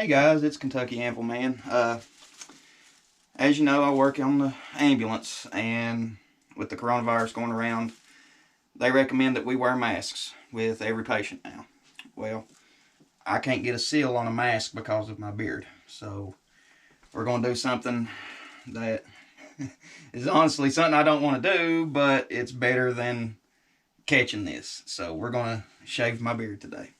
Hey guys, it's Kentucky Anvil Man. As you know, I work on the ambulance, and with the coronavirus going around, they recommend that we wear masks with every patient now. Well, I can't get a seal on a mask because of my beard, so we're going to do something that is honestly something I don't want to do, but it's better than catching this. So we're going to shave my beard today.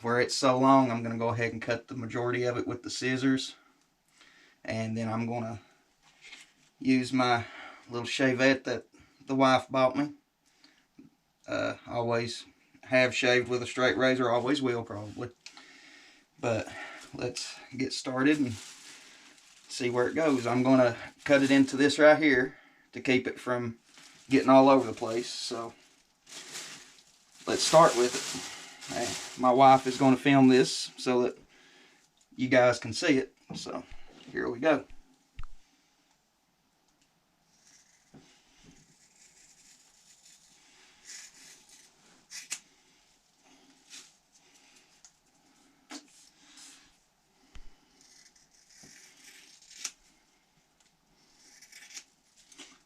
Where it's so long, I'm going to go ahead and cut the majority of it with the scissors. And then I'm going to use my little shavette that the wife bought me. Always have shaved with a straight razor, always will probably. But let's get started and see where it goes. I'm going to cut it into this right here to keep it from getting all over the place. So let's start with it. My wife is going to film this so that you guys can see it. So here we go.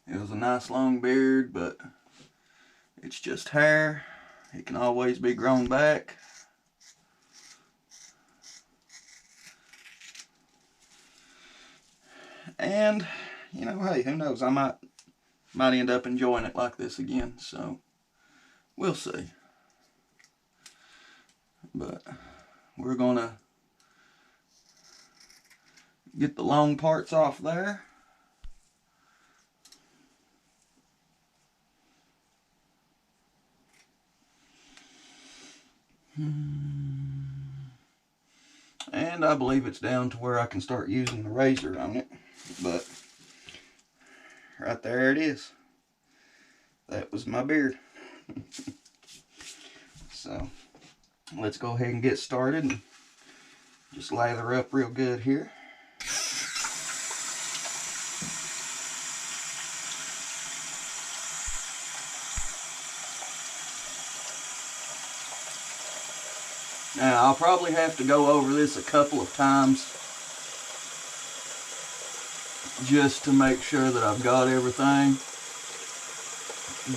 It was a nice long beard, but it's just hair. It can always be grown back. And, you know, hey, who knows? I might end up enjoying it like this again. So, we'll see. But we're going to get the long parts off there. And I believe it's down to where I can start using the razor on it. But right there it is. That was my beard. So let's go ahead and get started and just lather up real good here. Now, I'll probably have to go over this a couple of times just to make sure that I've got everything.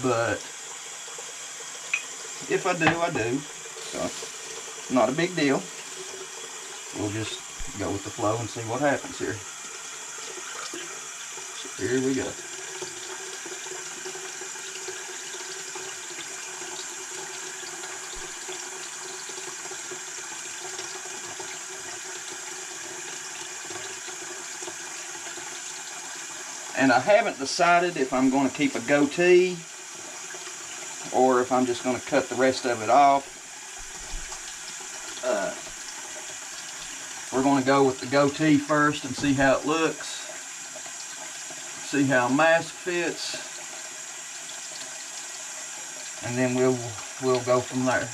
But if I do, I do. So, not a big deal. We'll just go with the flow and see what happens here. So, here we go. And I haven't decided if I'm going to keep a goatee or if I'm just going to cut the rest of it off. We're going to go with the goatee first and see how it looks. See how a mask fits. And then we'll go from there.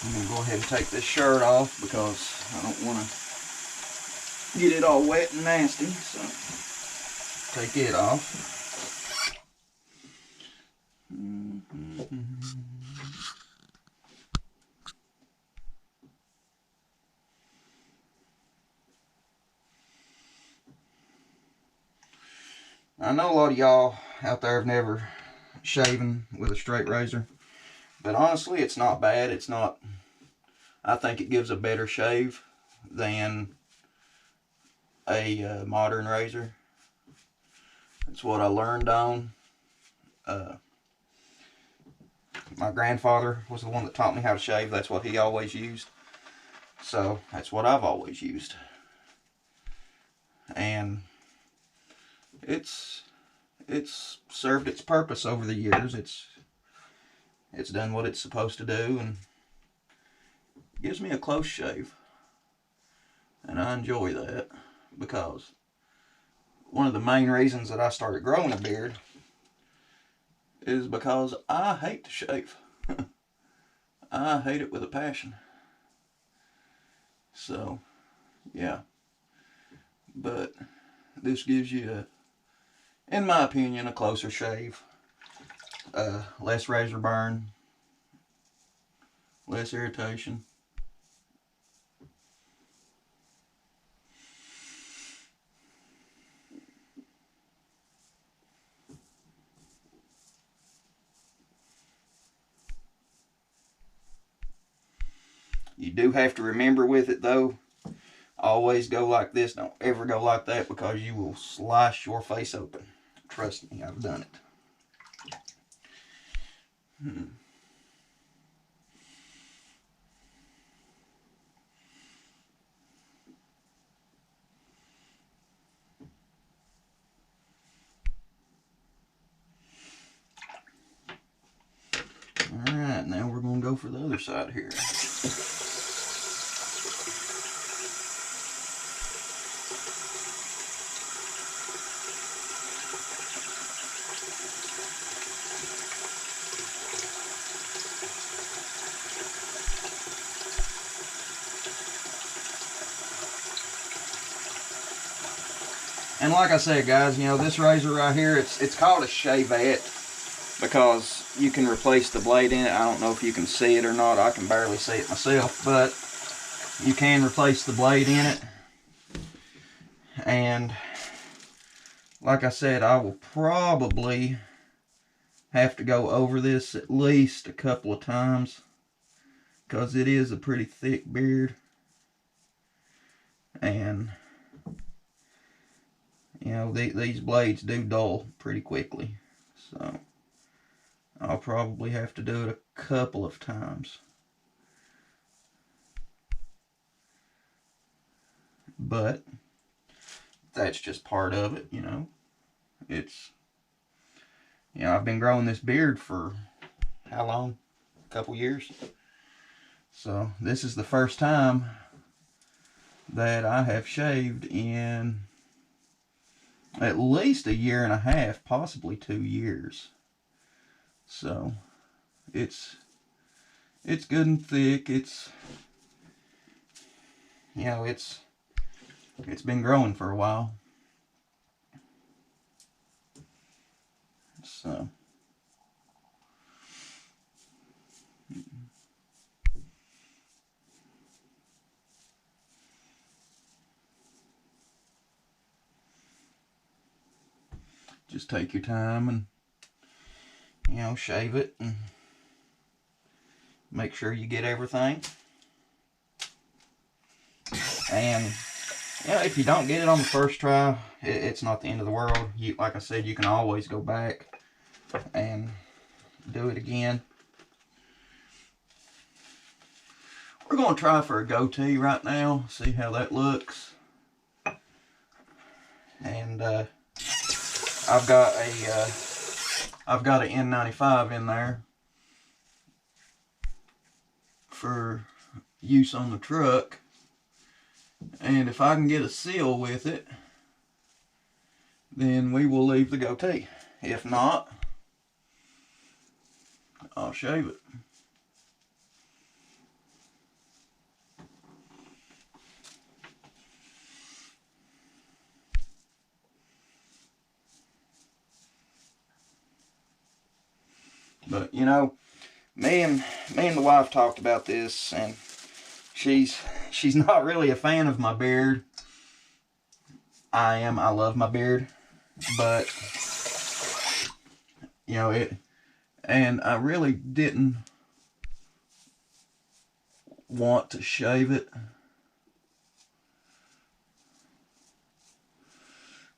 I'm going to go ahead and take this shirt off because I don't want to get it all wet and nasty. So take it off. I know a lot of y'all out there have never shaven with a straight razor, but honestly it's not bad. It's not, I think it gives a better shave than a modern razor. That's what I learned on. My grandfather was the one that taught me how to shave. That's what he always used. So that's what I've always used. And it's served its purpose over the years. It's done what it's supposed to do and gives me a close shave. And I enjoy that because one of the main reasons that I started growing a beard is because I hate to shave. I hate it with a passion. So, yeah. But this gives you, in my opinion, a closer shave. Less razor burn. Less irritation. You do have to remember with it though, always go like this. Don't ever go like that because you will slice your face open. Trust me, I've done it. Alright, now we're going to go for the other side here. And like I said, guys, you know, this razor right here, it's called a Shavette because you can replace the blade in it. I don't know if you can see it or not. I can barely see it myself, but you can replace the blade in it. And like I said, I will probably have to go over this at least a couple of times because it is a pretty thick beard. And you know, these blades do dull pretty quickly, so I'll probably have to do it a couple of times. But that's just part of it, you know. It's, you know, I've been growing this beard for how long? A couple years. So this is the first time that I have shaved in at least a year and a half, possibly 2 years. So it's good and thick. It's, you know, it's been growing for a while. So just take your time and, you know, shave it and make sure you get everything. And, you know, if you don't get it on the first try, it's not the end of the world. Like I said, you can always go back and do it again. We're going to try for a goatee right now, see how that looks. And I've got an N95 in there for use on the truck, and if I can get a seal with it, then we will leave the goatee. If not, I'll shave it. But you know, me and the wife talked about this, and she's not really a fan of my beard. I am. I love my beard, but you know it. And I really didn't want to shave it,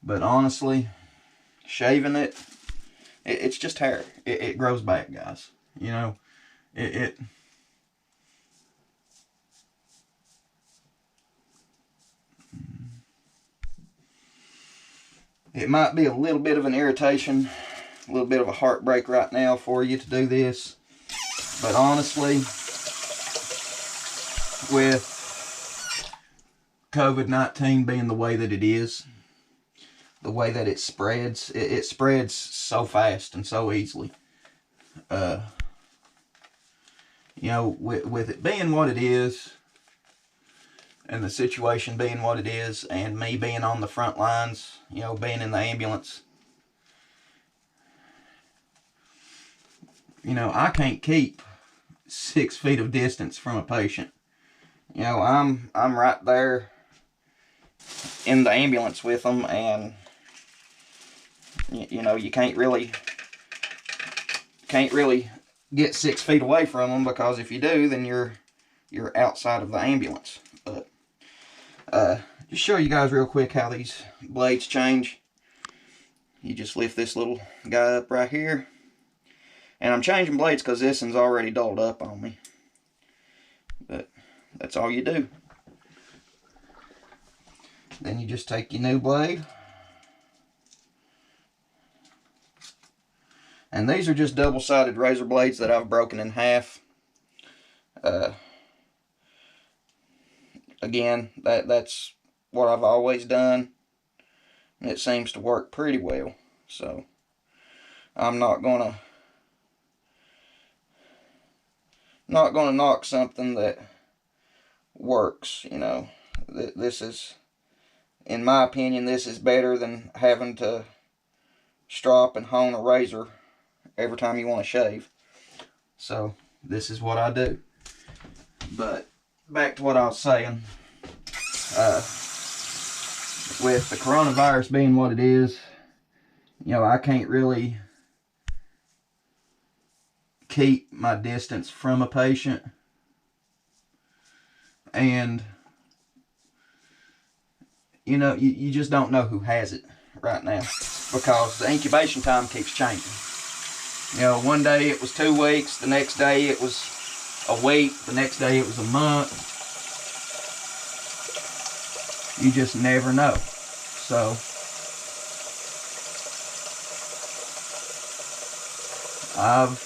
but honestly, shaving it, it's just hair. It grows back, guys. You know, it might be a little bit of an irritation, a little bit of a heartbreak right now for you to do this, but honestly, with COVID-19 being the way that it is, the way that it spreads, it spreads so fast and so easily. You know, with it being what it is, and the situation being what it is, and me being on the front lines, you know, being in the ambulance, you know, I can't keep 6 feet of distance from a patient. You know, I'm right there in the ambulance with them, and you know, you can't really get 6 feet away from them, because if you do, then you're outside of the ambulance. But just show you guys real quick how these blades change. You just lift this little guy up right here, and I'm changing blades because this one's already dulled up on me. But that's all you do. Then you just take your new blade, and these are just double-sided razor blades that I've broken in half. Again, that's what I've always done, and it seems to work pretty well. So I'm not gonna knock something that works. You know, this is, in my opinion, this is better than having to strop and hone a razor every time you want to shave. So this is what I do. But back to what I was saying. With the coronavirus being what it is, you know, I can't really keep my distance from a patient, and you know, you just don't know who has it right now, because the incubation time keeps changing. You know, one day it was 2 weeks, the next day it was a week, the next day it was a month. You just never know. So I've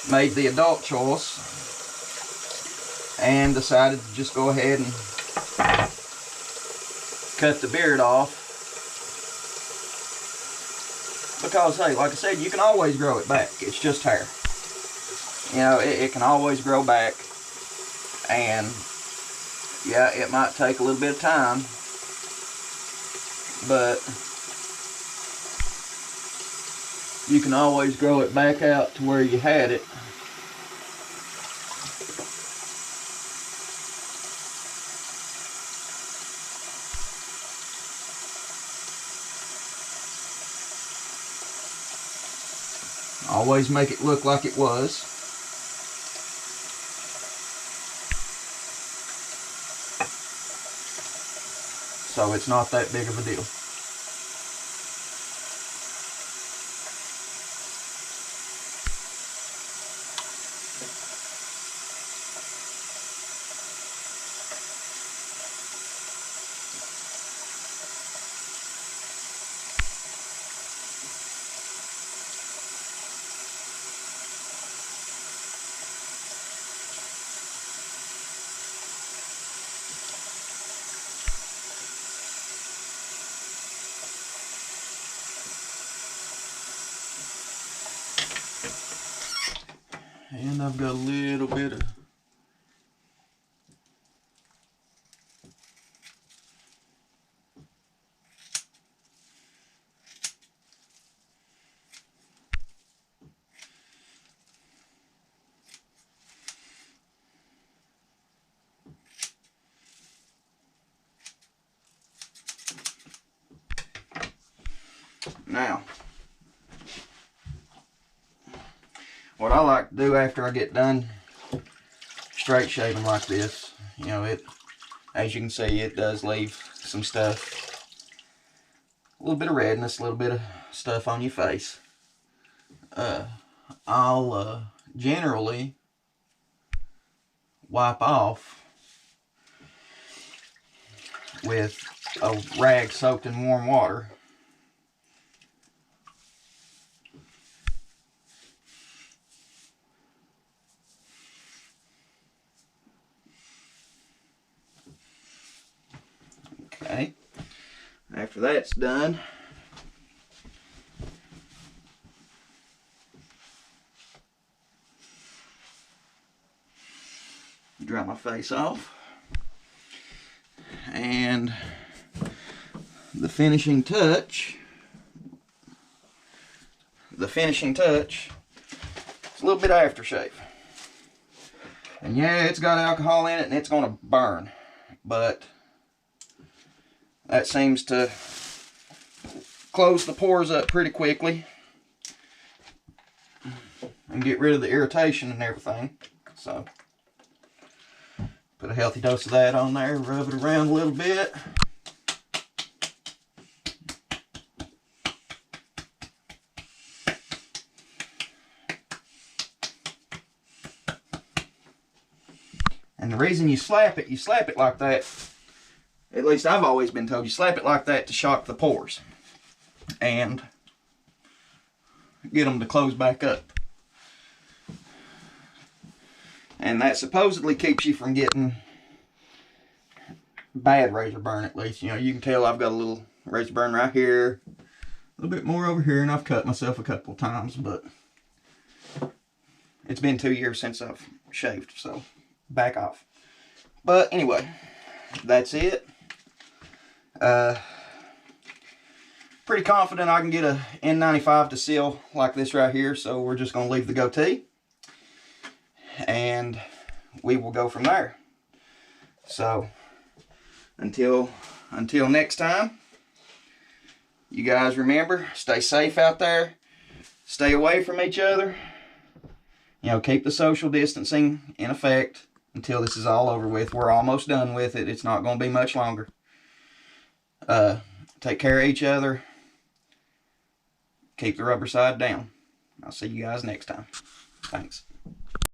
made the adult choice and decided to just go ahead and cut the beard off, because hey, like I said, you can always grow it back. It's just hair. You know, it can always grow back, and yeah, it might take a little bit of time, but you can always grow it back out to where you had it. Always make it look like it was. So it's not that big of a deal. And I've got a little bit of now. What I like to do after I get done straight shaving like this, you know, it, as you can see, it does leave some stuff, a little bit of redness, a little bit of stuff on your face. I'll generally wipe off with a rag soaked in warm water. Okay. After that's done, dry my face off. And the finishing touch is a little bit of aftershave. And yeah, it's got alcohol in it and it's gonna burn, but that seems to close the pores up pretty quickly and get rid of the irritation and everything. So put a healthy dose of that on there, rub it around a little bit. And the reason you slap it like that, at least I've always been told, you slap it like that to shock the pores and get them to close back up. And that supposedly keeps you from getting bad razor burn, at least. You know, you can tell I've got a little razor burn right here, a little bit more over here, and I've cut myself a couple of times, but it's been 2 years since I've shaved, so back off. But anyway, that's it. Pretty confident I can get a N95 to seal like this right here, so we're just going to leave the goatee and we will go from there. So until next time, you guys remember, stay safe out there, stay away from each other, you know, keep the social distancing in effect until this is all over with. We're almost done with it. It's not going to be much longer. Take care of each other. Keep the rubber side down. I'll see you guys next time. Thanks.